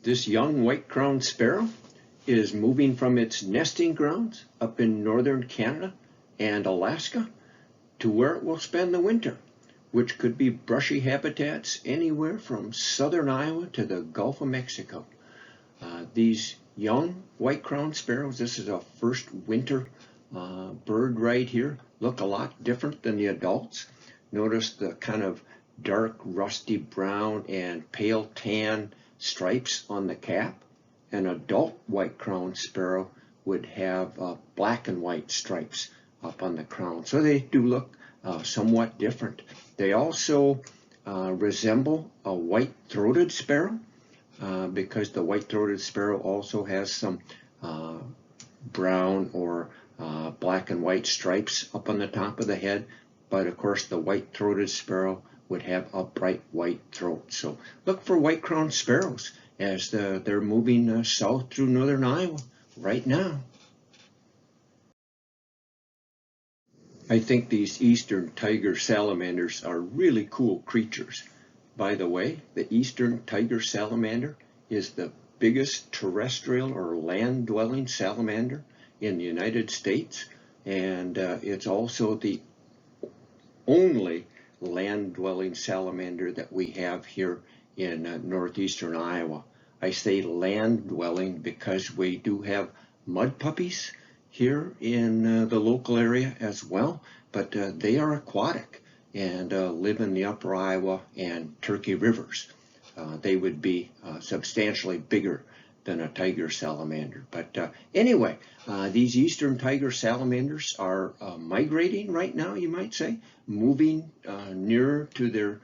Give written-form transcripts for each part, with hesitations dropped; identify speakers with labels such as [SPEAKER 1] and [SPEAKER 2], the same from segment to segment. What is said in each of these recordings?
[SPEAKER 1] This young white-crowned sparrow is moving from its nesting grounds up in northern Canada and Alaska to where it will spend the winter, which could be brushy habitats anywhere from southern Iowa to the Gulf of Mexico. These young white-crowned sparrows, this is a first winter bird right here, look a lot different than the adults. Notice the kind of dark rusty brown and pale tan stripes on the cap. An adult white-crowned sparrow would have black and white stripes up on the crown. So they do look somewhat different. They also resemble a white-throated sparrow because the white-throated sparrow also has some brown or black and white stripes up on the top of the head. But of course the white-throated sparrow would have a bright white throat. So look for white-crowned sparrows as they're moving south through northern Iowa right now. I think these eastern tiger salamanders are really cool creatures. By the way, the eastern tiger salamander is the biggest terrestrial or land-dwelling salamander in the United States, and it's also the only land-dwelling salamander that we have here in northeastern Iowa. I say land-dwelling because we do have mud puppies here in the local area as well, but they are aquatic and live in the upper Iowa and Turkey rivers. They would be substantially bigger than a tiger salamander. But anyway, these eastern tiger salamanders are migrating right now, you might say, moving nearer to their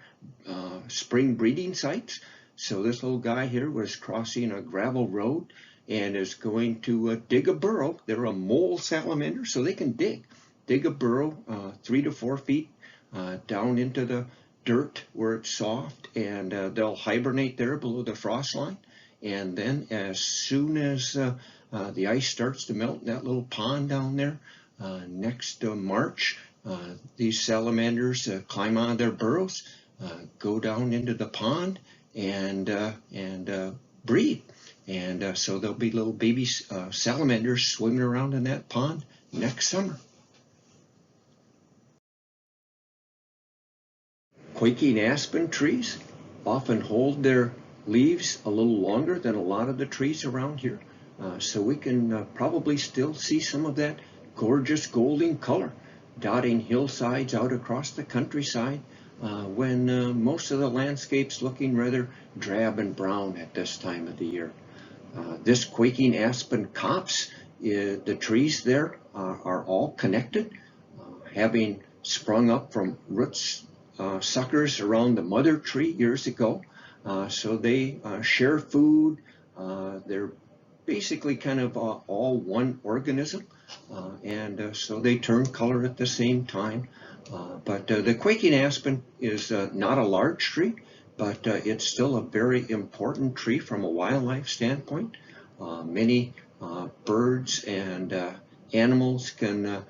[SPEAKER 1] spring breeding sites. So this little guy here was crossing a gravel road and is going to dig a burrow. They're a mole salamander, so they can dig a burrow 3 to 4 feet down into the dirt where it's soft, and they'll hibernate there below the frost line. And then as soon as the ice starts to melt in that little pond down there next March, these salamanders climb out of their burrows, go down into the pond, and breed. And so there'll be little baby salamanders swimming around in that pond next summer. Quaking aspen trees often hold their leaves a little longer than a lot of the trees around here. So we can probably still see some of that gorgeous golden color dotting hillsides out across the countryside when most of the landscape's looking rather drab and brown at this time of the year. This quaking aspen copse, the trees there are all connected, having sprung up from roots suckers around the mother tree years ago. So they share food. They're basically kind of all one organism, and so they turn color at the same time. But the quaking aspen is not a large tree, but it's still a very important tree from a wildlife standpoint. Many birds and animals can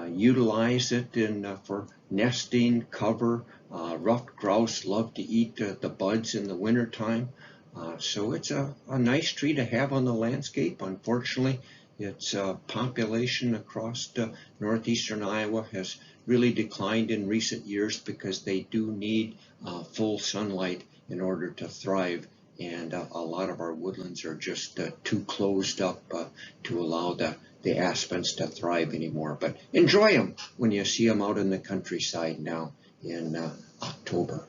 [SPEAKER 1] utilize it for nesting, cover. Ruffed grouse love to eat the buds in the wintertime. So it's a nice tree to have on the landscape. Unfortunately, its population across northeastern Iowa has really declined in recent years because they do need full sunlight in order to thrive. And a lot of our woodlands are just too closed up to allow the aspens to thrive anymore. But enjoy them when you see them out in the countryside now in October.